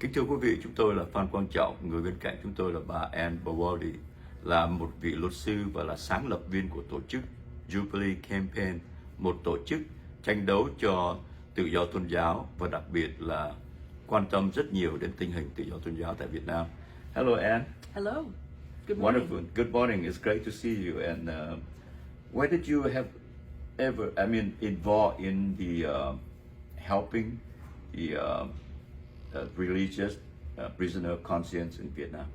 Kính thưa quý vị, chúng tôi là Phan Quang Trọng, người bên cạnh chúng tôi là bà Ann Bowody, là một vị luật sư và là sáng lập viên của tổ chức Jubilee Campaign, một tổ chức tranh đấu cho tự do tôn giáo và đặc biệt là quan tâm rất nhiều đến tình hình tự do tôn giáo tại Việt Nam. Hello, Ann. Hello. Good morning. Wonderful. Good morning. It's great to see you. And where did you have ever, involved in the helping the religious prisoner of conscience in Vietnam?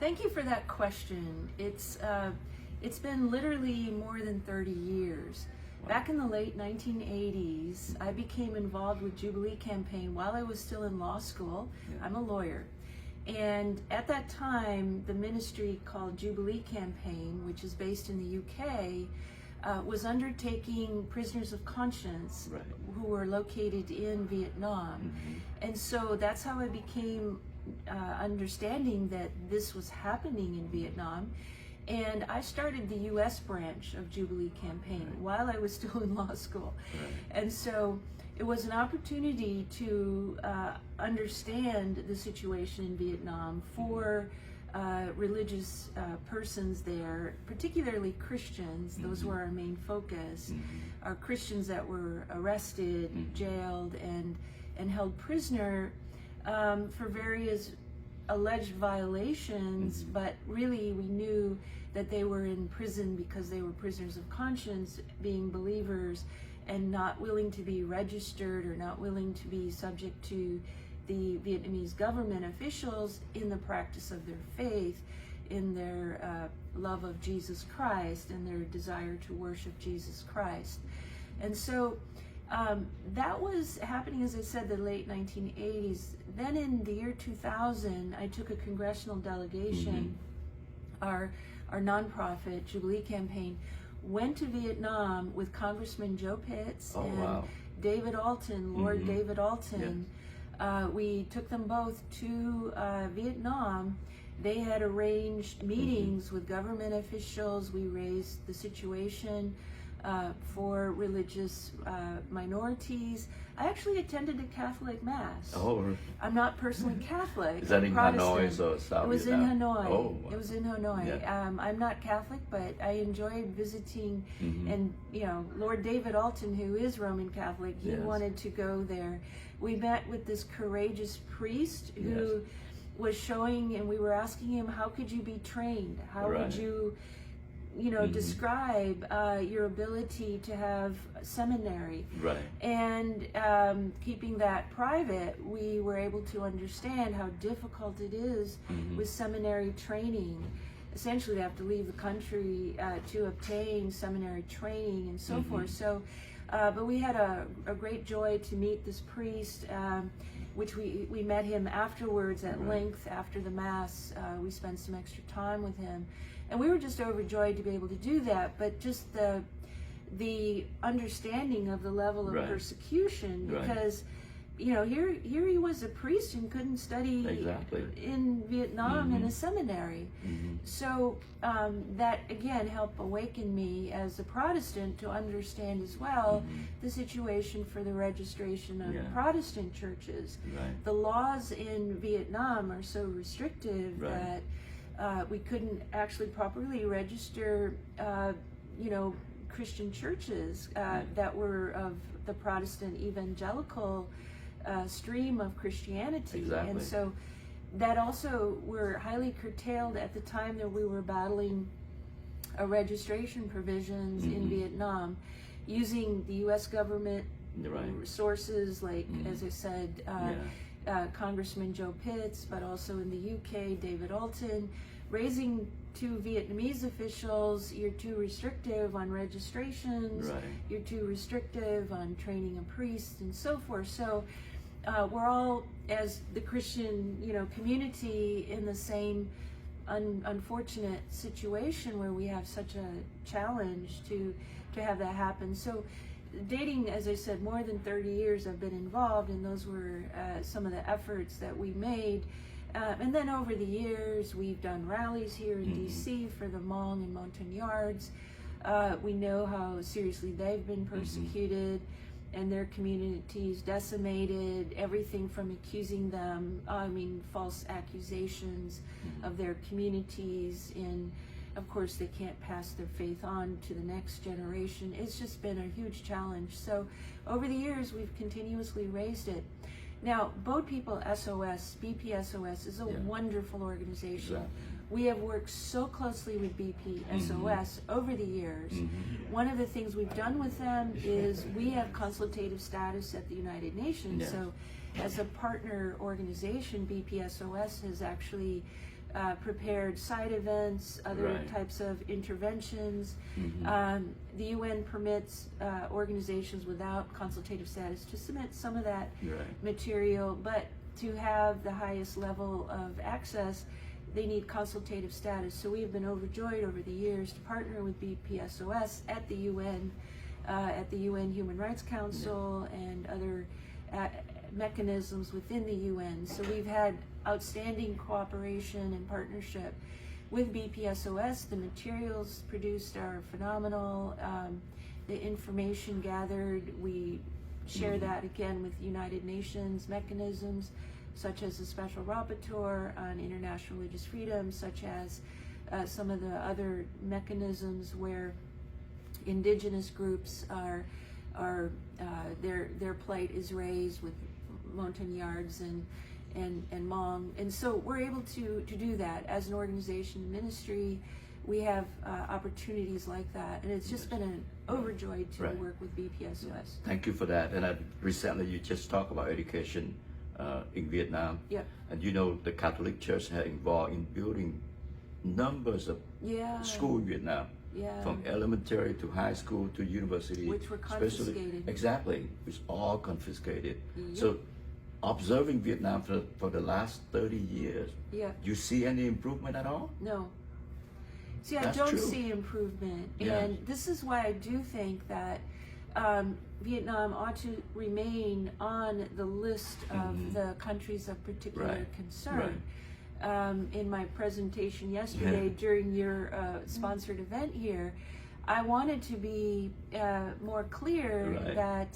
Thank you for that question. It's been literally more than 30 years. Wow. Back in the late 1980s, I became involved with Jubilee Campaign while I was still in law school. Yeah. I'm a lawyer. And at that time, the ministry called Jubilee Campaign, which is based in the UK, was undertaking prisoners of conscience Right. who were located in Vietnam. Mm-hmm. And so that's how I became understanding that this was happening in Vietnam. And I started the US branch of Jubilee Campaign Right. while I was still in law school. Right. And so it was an opportunity to understand the situation in Vietnam for religious persons there, particularly Christians. Those Mm-hmm. were our main focus. Mm-hmm. Our Christians that were arrested, Mm-hmm. jailed, and held prisoner for various alleged violations, Mm-hmm. but really we knew that they were in prison because they were prisoners of conscience, being believers and not willing to be registered or not willing to be subject to the Vietnamese government officials in the practice of their faith, in their love of Jesus Christ and their desire to worship Jesus Christ. And so that was happening, as I said, the late 1980s. Then in the year 2000, I took a congressional delegation. Mm-hmm. Our nonprofit, Jubilee Campaign, went to Vietnam with Congressman Joe Pitts and wow. David Alton, Lord Mm-hmm. David Alton. We took them both to Vietnam. They had arranged meetings with government officials. We raised the situation for religious minorities. I actually attended a Catholic Mass. Oh, I'm not personally Catholic. is that I'm in Protestant. Hanoi or South It was Vietnam? in Hanoi. Oh, wow. It was in Hanoi. Yeah. I'm not Catholic, but I enjoy visiting. Mm-hmm. And Lord David Alton, who is Roman Catholic, he Yes. wanted to go there. We met with this courageous priest who Yes. was showing, and we were asking him, how could you be trained? How Right. would you Mm-hmm. describe your ability to have seminary? Right. And keeping that private, we were able to understand how difficult it is Mm-hmm. with seminary training. Essentially, they have to leave the country to obtain seminary training and so Mm-hmm. forth. So, but we had a great joy to meet this priest, which we met him afterwards at Right. length after the Mass. We spent some extra time with him. And we were just overjoyed to be able to do that, but just the understanding of the level of Right. persecution, Right. because here he was a priest and couldn't study Exactly. in Vietnam in Mm-hmm. a seminary. Mm-hmm. So that again helped awaken me as a Protestant to understand as well Mm-hmm. the situation for the registration of Yeah. Protestant churches. Right. The laws in Vietnam are so restrictive Right. that we couldn't actually properly register, Christian churches that were of the Protestant evangelical stream of Christianity. Exactly. And so that also were highly curtailed at the time that we were battling registration provisions in Mm-hmm. Vietnam, using the U.S. government Right. resources, like, Mhm. as I said, Congressman Joe Pitts, but also in the UK, David Alton, raising to Vietnamese officials, you're too restrictive on registrations, Right. you're too restrictive on training a priest, and so forth. So we're all, as the Christian, community, in the same unfortunate situation where we have such a challenge to have that happen. So dating, as I said, more than 30 years I've been involved, and those were some of the efforts that we made. And then over the years, we've done rallies here in DC for the Hmong and Montagnards. We know how seriously they've been persecuted. and their communities decimated, everything from accusing them, false accusations of their communities, and of course they can't pass their faith on to the next generation. It's just been a huge challenge. So over the years, we've continuously raised it. Now, Boat People SOS, BPSOS, is a wonderful organization. Exactly. We have worked so closely with BPSOS over the years. One of the things we've done with them is we have consultative status at the United Nations. Yes. So as a partner organization, BPSOS has actually prepared side events, other types of interventions. The UN permits organizations without consultative status to submit some of that material, but to have the highest level of access, they need consultative status. So we have been overjoyed over the years to partner with BPSOS at the UN Human Rights Council and other mechanisms within the UN. So we've had outstanding cooperation and partnership with BPSOS. The materials produced are phenomenal. The information gathered, we share that again with United Nations mechanisms, such as the Special Rapporteur on International Religious Freedom, such as some of the other mechanisms where indigenous groups are their plight is raised with Montagnards and Hmong, and so we're able to do that as an organization ministry. We have opportunities like that, and it's just been an overjoyed to work with BPSOS. Thank you for that. And recently you just talked about education in Vietnam. Yep. And you know the Catholic Church has involved in building numbers of schools in Vietnam. From elementary to high school to university. Which were confiscated. Exactly. It's all confiscated. So observing Vietnam for the last 30 years, you see any improvement at all? No. See, That's I don't true. see improvement. And this is why I do think that Vietnam ought to remain on the list of the countries of particular concern. In my presentation yesterday during your sponsored event here, I wanted to be more clear that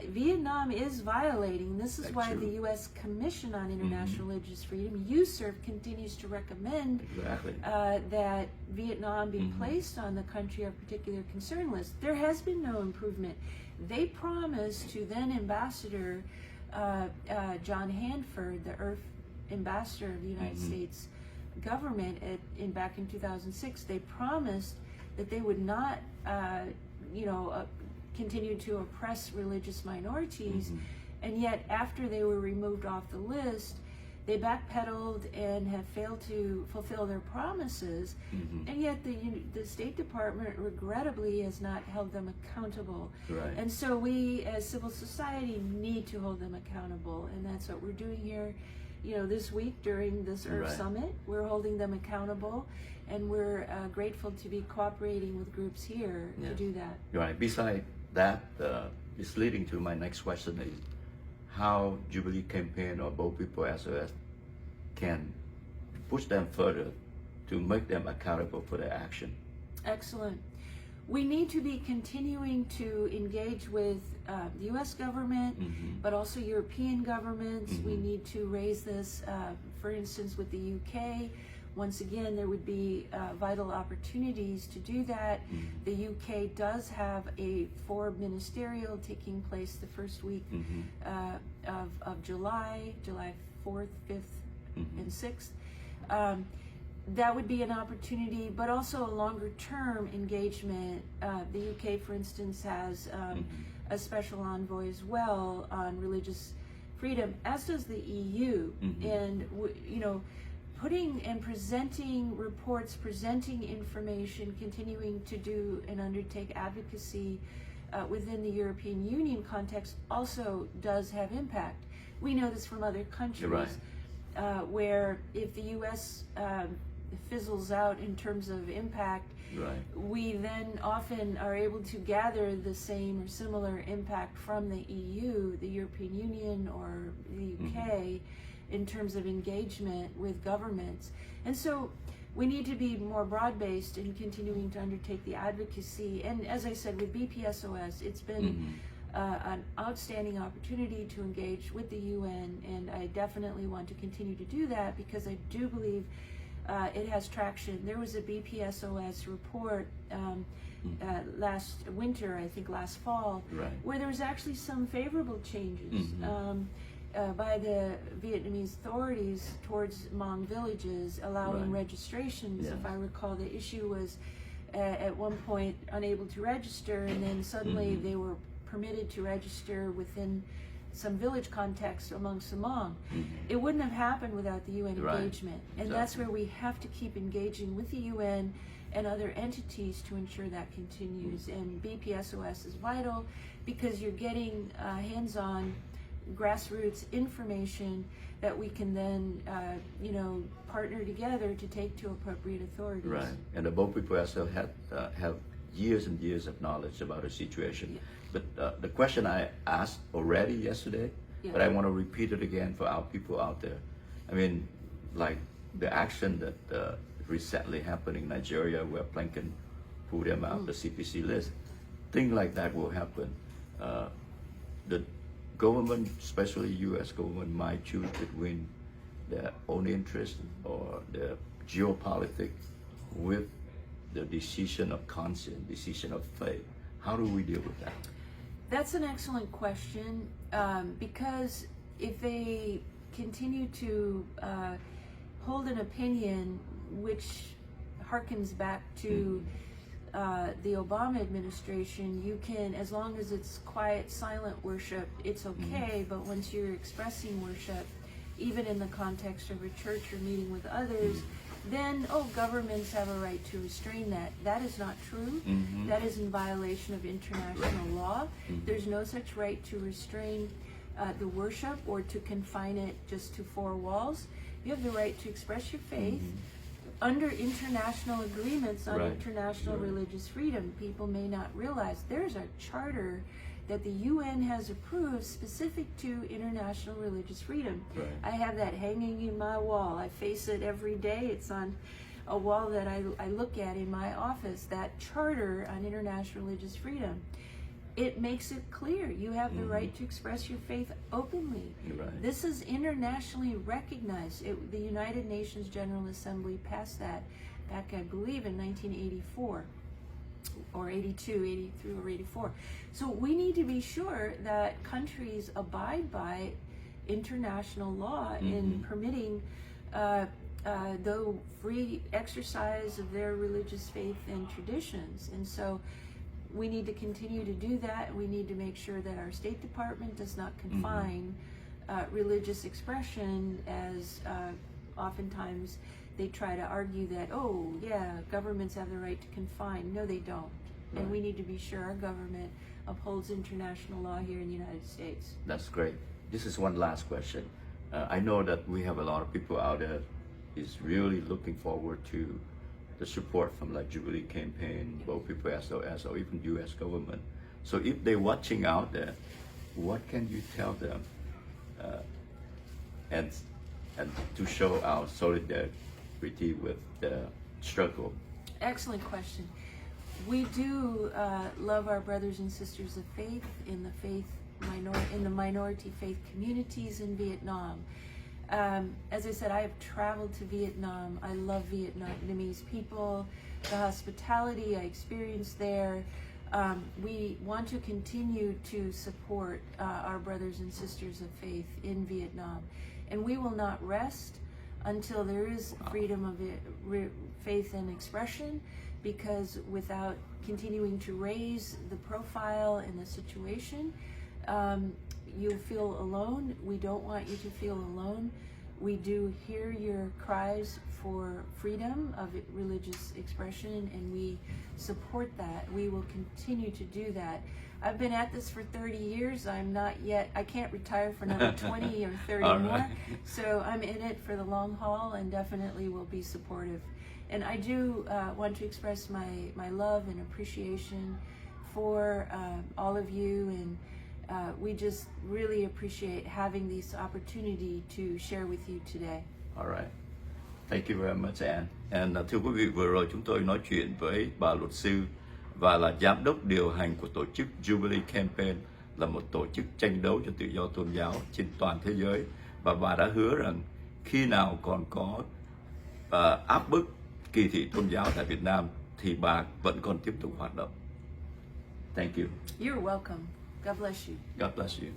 Vietnam is violating. This is why the U.S. Commission on International Religious Freedom, USERF, continues to recommend that Vietnam be placed on the country of particular concern list. There has been no improvement. They promised to then Ambassador John Hanford, the Earth Ambassador of the United States government back in 2006, they promised that they would not, continue to oppress religious minorities, and yet after they were removed off the list, they backpedaled and have failed to fulfill their promises, and yet the State Department regrettably has not held them accountable. And so we as civil society need to hold them accountable, and that's what we're doing here. This week during this Earth Summit, we're holding them accountable, and we're grateful to be cooperating with groups here to do that. Besides that, it's leading to my next question is how Jubilee Campaign or Boat People SOS can push them further to make them accountable for their action. Excellent. We need to be continuing to engage with the U.S. government, but also European governments. We need to raise this, for instance, with the UK. Once again, there would be vital opportunities to do that. The UK does have a Foreign Ministerial taking place the first week of July 4th, 5th, and 6th. That would be an opportunity, but also a longer term engagement. The UK, for instance, has a special envoy as well on religious freedom, as does the EU. And, putting and presenting reports, presenting information, continuing to do and undertake advocacy within the European Union context also does have impact. We know this from other countries, where if the U.S. Fizzles out in terms of impact, we then often are able to gather the same or similar impact from the EU, the European Union, or the UK in terms of engagement with governments. And so we need to be more broad-based in continuing to undertake the advocacy. And as I said, with BPSOS, it's been an outstanding opportunity to engage with the UN, and I definitely want to continue to do that because I do believe it has traction. There was a BPSOS report last winter, I think last fall, Right. where there was actually some favorable changes by the Vietnamese authorities towards Hmong villages, allowing Right. registrations. Yes. If I recall, the issue was at one point unable to register, and then suddenly they were permitted to register within some village context amongst the Hmong. It wouldn't have happened without the UN Right. engagement, and that's where we have to keep engaging with the UN and other entities to ensure that continues. And BPSOS is vital because you're getting hands-on grassroots information that we can then partner together to take to appropriate authorities. Right, and the both people also have years and years of knowledge about the situation. Yeah. But the question I asked already yesterday, but I want to repeat it again for our people out there. I mean, like the action that recently happened in Nigeria, where Plankin pulled them out the CPC list, things like that will happen. The government, especially U.S. government, might choose between their own interest or the geopolitics with the decision of conscience, decision of faith. How do we deal with that? That's an excellent question, because if they continue to hold an opinion which harkens back to the Obama administration, you can, as long as it's quiet, silent worship, it's okay, but once you're expressing worship, even in the context of a church or meeting with others, then, governments have a right to restrain that. That is not true. That is in violation of international law. There's no such right to restrain the worship or to confine it just to four walls. You have the right to express your faith under international agreements on international religious freedom. People may not realize there's a charter that the UN has approved specific to international religious freedom. Right. I have that hanging in my wall. I face it every day. It's on a wall that I look at in my office, that charter on international religious freedom. It makes it clear you have the right to express your faith openly. Right. This is internationally recognized. The United Nations General Assembly passed that back, I believe, in 1984. Or 82, 83 or 84. So we need to be sure that countries abide by international law in permitting the free exercise of their religious faith and traditions. And so we need to continue to do that. We need to make sure that our State Department does not confine religious expression, as oftentimes they try to argue that, governments have the right to confine. No, they don't. Right. And we need to be sure our government upholds international law here in the United States. That's great. This is one last question. I know that we have a lot of people out there is really looking forward to the support from like Jubilee campaign, both people SOS or even U.S. government. So if they're watching out there, what can you tell them and to show our solidarity with the struggle? Excellent question. We do love our brothers and sisters of faith in the minority faith communities in Vietnam. As I said, I have traveled to Vietnam. I love Vietnamese people, the hospitality I experienced there. We want to continue to support our brothers and sisters of faith in Vietnam. And we will not rest until there is freedom of faith and expression, because without continuing to raise the profile and the situation, you'll feel alone. We don't want you to feel alone. We do hear your cries for freedom of religious expression, and we support that. We will continue to do that. I've been at this for 30 years. I can't retire for another 20 or 30 All more. right. So I'm in it for the long haul, and definitely will be supportive. And I do want to express my love and appreciation for all of you, and we just really appreciate having this opportunity to share with you today. All right. Thank you very much, Anne. And thưa quý vị, vừa rồi chúng tôi nói chuyện với bà luật sư và là giám đốc điều hành của tổ chức Jubilee Campaign là một tổ chức tranh đấu cho tự do tôn giáo trên toàn thế giới, và bà đã hứa rằng khi nào còn có áp bức kỳ thị tôn giáo tại Việt Nam thì bà vẫn còn tiếp tục hoạt động. Thank you. You're welcome. God bless you. God bless you.